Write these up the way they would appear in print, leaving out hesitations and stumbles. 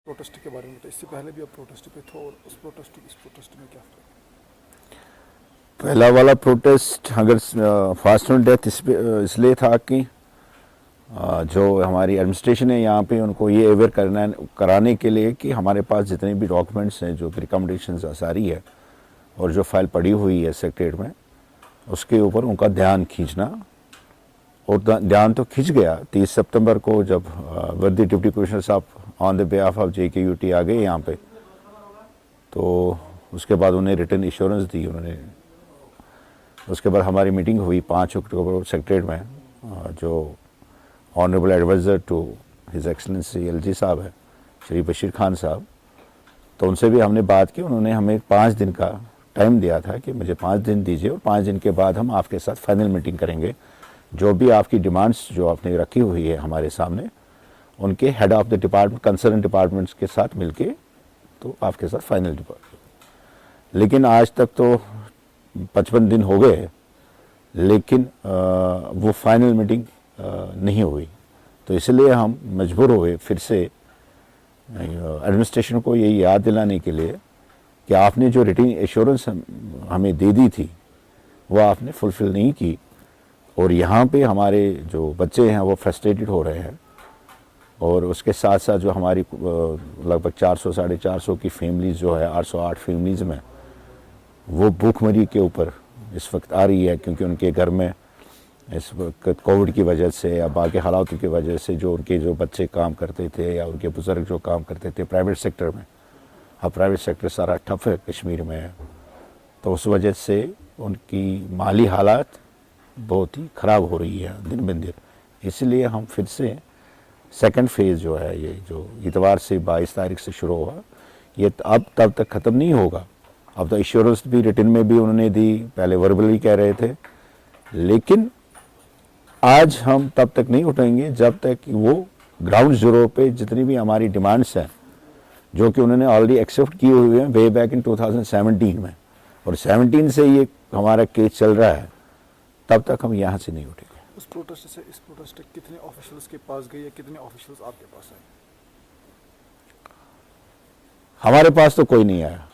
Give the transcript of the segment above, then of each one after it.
Protest के बारे में बताइए। इससे पहले भी आप प्रोटेस्ट पे थे और उस प्रोटेस्ट इस प्रोटेस्ट में क्या फ़र्क पहला वाला प्रोटेस्ट अगर फास्ट ऑन डेथ इसलिए था कि जो हमारी एडमिनिस्ट्रेशन है यहाँ पे उनको ये अवेयर कराने के लिए कि हमारे पास जितने भी डॉक्यूमेंट्स हैं, जो रिकमेंडेशंस सारी है और जो फाइल पड़ी हुई है सेक्रेटरीट में, उसके ऊपर उनका ध्यान खींचना। और ध्यान तो खींच गया 30 सितंबर को जब वर्दी डिप्टी कमिश्नर साहब on the behalf of JKUT आ गए यहाँ पे, तो उसके बाद उन्हें रिटर्न इंश्योरेंस दी उन्होंने। उसके बाद हमारी मीटिंग हुई 5 अक्टूबर सेक्रेटरीट में, जो honourable adviser to his excellency LG साहब है, श्री बशीर खान साहब, तो उनसे भी हमने बात की। उन्होंने हमें 5 दिन का टाइम दिया था कि मुझे 5 दिन दीजिए और 5 दिन के बाद हम आपके साथ फाइनल मीटिंग करेंगे। जो भी आपकी डिमांड्स जो आपने रखी हुई है हमारे सामने, उनके head of the department concern departments के साथ मिलके तो आपके साथ फाइनल डिपार्टमेंट। लेकिन आज तक तो 55 दिन हो गए, लेकिन वो फाइनल मीटिंग नहीं हुई। तो इसलिए हम मजबूर हुए फिर से एडमिनिस्ट्रेशन को यही याद दिलाने के लिए कि आपने जो रिटर्न एश्योरेंस हमें दे दी थी वो आपने फुलफ़िल नहीं की, और यहाँ पे हमारे जो बच्चे हैं वो फ्रस्ट्रेटेड हो रहे हैं। और उसके साथ साथ जो हमारी लगभग 400 साढ़े 400 की फैमिलीज़ जो है 808 फैमिलीज़ में, वो भूखमरी के ऊपर इस वक्त आ रही है, क्योंकि उनके घर में इस वक्त कोविड की वजह से या बाकी हालातों की वजह से जो उनके जो बच्चे काम करते थे या उनके बुज़ुर्ग जो काम करते थे प्राइवेट सेक्टर में, अब प्राइवेट सेक्टर सारा ठप है कश्मीर में, तो उस वजह से उनकी माली हालात बहुत ही ख़राब हो रही है दिन ब दिन। इसलिए हम फिर से सेकंड फेज़ जो है, ये जो इतवार से 22 तारीख से शुरू हुआ, ये अब तब तक ख़त्म नहीं होगा। अब तो इंश्योरेंस भी रिटर्न में भी उन्होंने दी, पहले वर्बली कह रहे थे, लेकिन आज हम तब तक नहीं उठेंगे जब तक कि वो ग्राउंड ज़ीरो पे जितनी भी हमारी डिमांड्स हैं, जो कि उन्होंने ऑलरेडी एक्सेप्ट किए हुए हैं वे बैक इन 2017 में, और 17 से ये हमारा केस चल रहा है, तब तक हम यहाँ से नहीं उठेंगे। उस प्रोटेस्ट से इस प्रोटेस्ट तक कितने ऑफिशियल्स के पास गए या कितने ऑफिशियल्स आपके पास आए? हमारे पास तो कोई नहीं आया,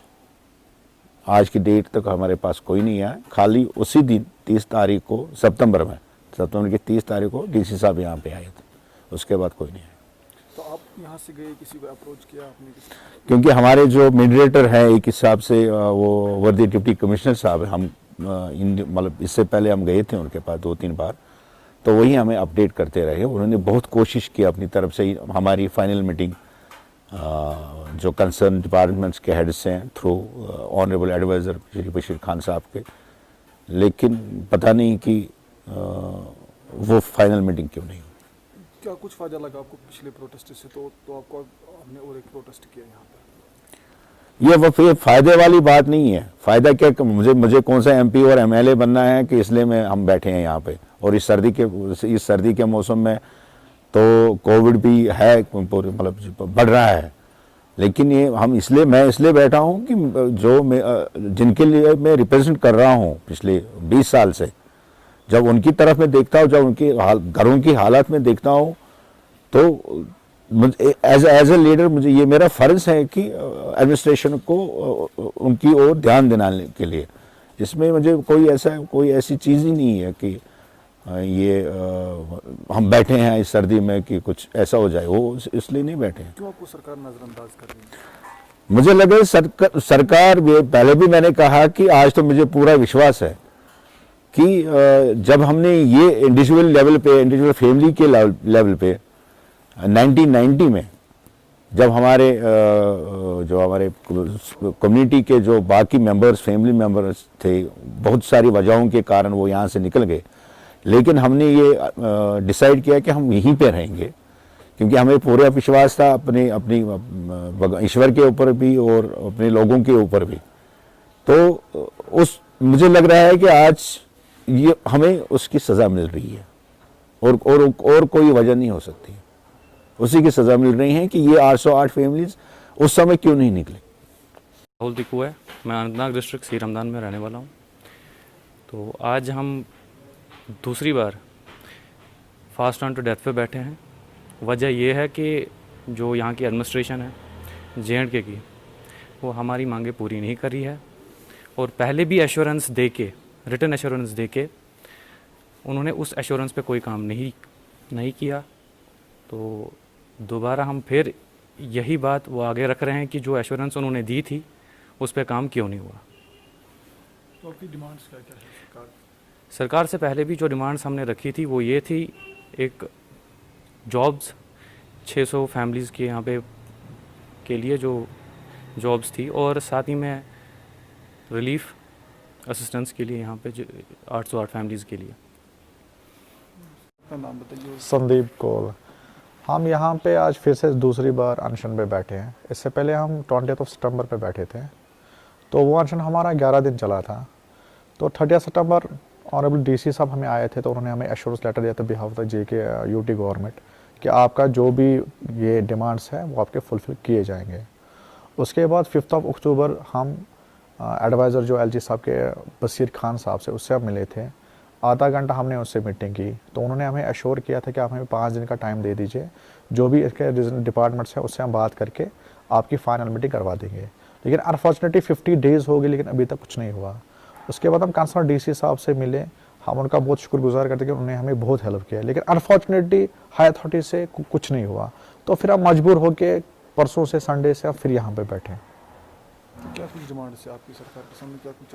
आज की डेट तक हमारे पास कोई नहीं आया। खाली उसी दिन 30 तारीख को सितंबर की 30 तारीख को DC साहब यहाँ पे आए थे, उसके बाद कोई नहीं आया। तो आप यहाँ से गए, किसी को अप्रोच किया आपने? क्योंकि हमारे जो मीडिएटर हैं एक हिसाब से वो वर्दी डिप्टी कमिश्नर साहब, हम मतलब इससे पहले हम गए थे उनके पास 2-3 बार, तो वही हमें अपडेट करते रहे। उन्होंने बहुत कोशिश की अपनी तरफ से हमारी फाइनल मीटिंग जो कंसर्न डिपार्टमेंट्स के हेड्स हैं through honourable adviser Shri Bashir Khan साहब के, लेकिन पता नहीं कि वो फाइनल मीटिंग क्यों नहीं हुई। क्या कुछ फ़ायदा लगा आपको पिछले प्रोटेस्ट से? तो आपको हमने और एक प्रोटेस्ट किया यहाँ पर। ये फायदे वाली बात नहीं है। फ़ायदा क्या, मुझे कौन सा MP और MLA बनना है कि इसलिए हम बैठे हैं यहाँ पे। और इस सर्दी के मौसम में तो कोविड भी है, मतलब बढ़ रहा है, लेकिन ये मैं इसलिए बैठा हूँ कि जिनके लिए मैं रिप्रेजेंट कर रहा हूँ पिछले 20 साल से, जब उनकी तरफ में देखता हूँ, जब उनके घरों की हालत में देखता हूँ, तो एज ए लीडर मुझे ये मेरा फ़र्ज़ है कि एडमिनिस्ट्रेशन को उनकी ओर ध्यान दिलाने के लिए। इसमें मुझे कोई ऐसी चीज़ ही नहीं है कि ये हम बैठे हैं इस सर्दी में कि कुछ ऐसा हो जाए, वो इसलिए नहीं बैठे हैं। क्यों आपको सरकार नज़रअंदाज कर रही है? मुझे लगे सरकार पहले भी मैंने कहा कि आज तो मुझे पूरा विश्वास है कि जब हमने ये इंडिविजुअल फैमिली के लेवल पे 1990 में जब हमारे कम्युनिटी के जो बाकी फैमिली मेंबर्स थे, बहुत सारी वजहों के कारण वो यहाँ से निकल गए, लेकिन हमने ये डिसाइड किया कि हम यहीं पे रहेंगे, क्योंकि हमें पूरा विश्वास था अपनी ईश्वर के ऊपर भी और अपने लोगों के ऊपर भी। तो मुझे लग रहा है कि आज ये हमें उसकी सज़ा मिल रही है, और कोई वजह नहीं हो सकती। उसी की सज़ा मिल रही है कि ये 808 फैमिलीज उस समय क्यों नहीं निकले। राहुल दिक्कू है, मैं अनंतनाग डिस्ट्रिक्ट सी रमदान में रहने वाला हूँ। तो आज हम दूसरी बार फास्ट ऑन टू डेथ पे बैठे हैं। वजह यह है कि जो यहाँ की एडमिनिस्ट्रेशन है JNK की, वो हमारी मांगे पूरी नहीं करी है। और पहले भी एश्योरेंस दे के, रिटर्न एश्योरेंस दे के, उन्होंने उस एश्योरेंस पे कोई काम नहीं किया। तो दोबारा हम फिर यही बात वो आगे रख रहे हैं कि जो एश्योरेंस उन्होंने दी थी उस पर काम क्यों नहीं हुआ। तो आपकी डिमांड्स क्या क्या है सरकार? सरकार से पहले भी जो डिमांड्स हमने रखी थी वो ये थी, एक जॉब्स 600 फैमिलीज़ के यहाँ पे के लिए जो जॉब्स थी, और साथ ही में रिलीफ असिस्टेंस के लिए यहाँ पे 808 फैमिलीज़ के लिए। अपना नाम बताइए। संदीप कौल। हम यहाँ पे आज फिर से दूसरी बार अनशन पे बैठे हैं। इससे पहले हम 20 सितंबर पे बैठे थे, तो वो अनशन हमारा 11 दिन चला था। तो 30 सितंबर ऑनरेबल डीसी साहब हमें आए थे, तो उन्होंने हमें एश्योरेंस लेटर दिया था behalf of the JK UT government कि आपका जो भी ये डिमांड्स है वो आपके फुलफिल किए जाएंगे। उसके बाद 5 अक्टूबर हम एडवाइज़र जो LG साहब के बशीर खान साहब से, उससे हम मिले थे। आधा घंटा हमने उससे मीटिंग की, तो उन्होंने हमें एश्योर किया था कि आप हमें 5 दिन का टाइम दे दीजिए, जो भी इसके डिपार्टमेंट्स हैं उससे हम बात करके आपकी फाइनल मीटिंग करवा देंगे। लेकिन अनफॉर्चुनेटली 50 डेज़ हो गए, लेकिन अभी तक कुछ नहीं हुआ। उसके बाद हम कंसर्न DC साहब से मिले, हम उनका बहुत शुक्रगुजार करते कि उन्होंने हमें बहुत हेल्प किया, लेकिन अनफॉर्चुनेटली हाई अथॉरिटी से कुछ नहीं हुआ। तो फिर हम मजबूर होकर परसों से, संडे से, हम फिर यहाँ पे बैठे। क्या कुछ डिमांड से आपकी सरकार के सामने क्या कुछ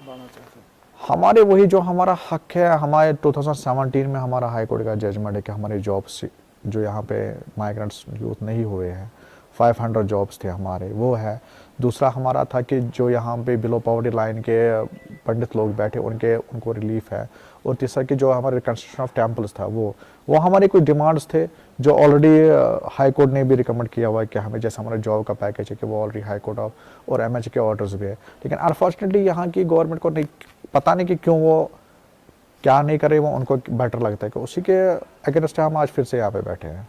लाना चाहते हैं? हमारे वही जो हमारा हक है, हमारे 2017 में हमारा हाई कोर्ट का जजमेंट है कि हमारे जॉब्स जो यहाँ पे माइग्रेंट्स यूथ नहीं हुए हैं, 500 जॉब्स थे हमारे, वो है। दूसरा हमारा था कि जो यहाँ पे बिलो पॉवर्टी लाइन के पंडित लोग बैठे उनको रिलीफ है। और तीसरा कि जो हमारे कंस्ट्रक्शन ऑफ टेम्पल्स था वो हमारे कुछ डिमांड्स थे जो ऑलरेडी हाई कोर्ट ने भी रिकमेंड किया हुआ है कि हमें, जैसे हमारा जॉब का पैकेज है कि वो ऑलरेडी हाई कोर्ट ऑफ और MH के ऑर्डर्स भी है। लेकिन अनफॉर्चुनेटली यहाँ की गवर्नमेंट को नहीं पता नहीं कि क्यों वो क्या नहीं करे, वो उनको बेटर लगता है कि उसी के अगेंस्ट हम आज फिर से यहाँ पे बैठे हैं।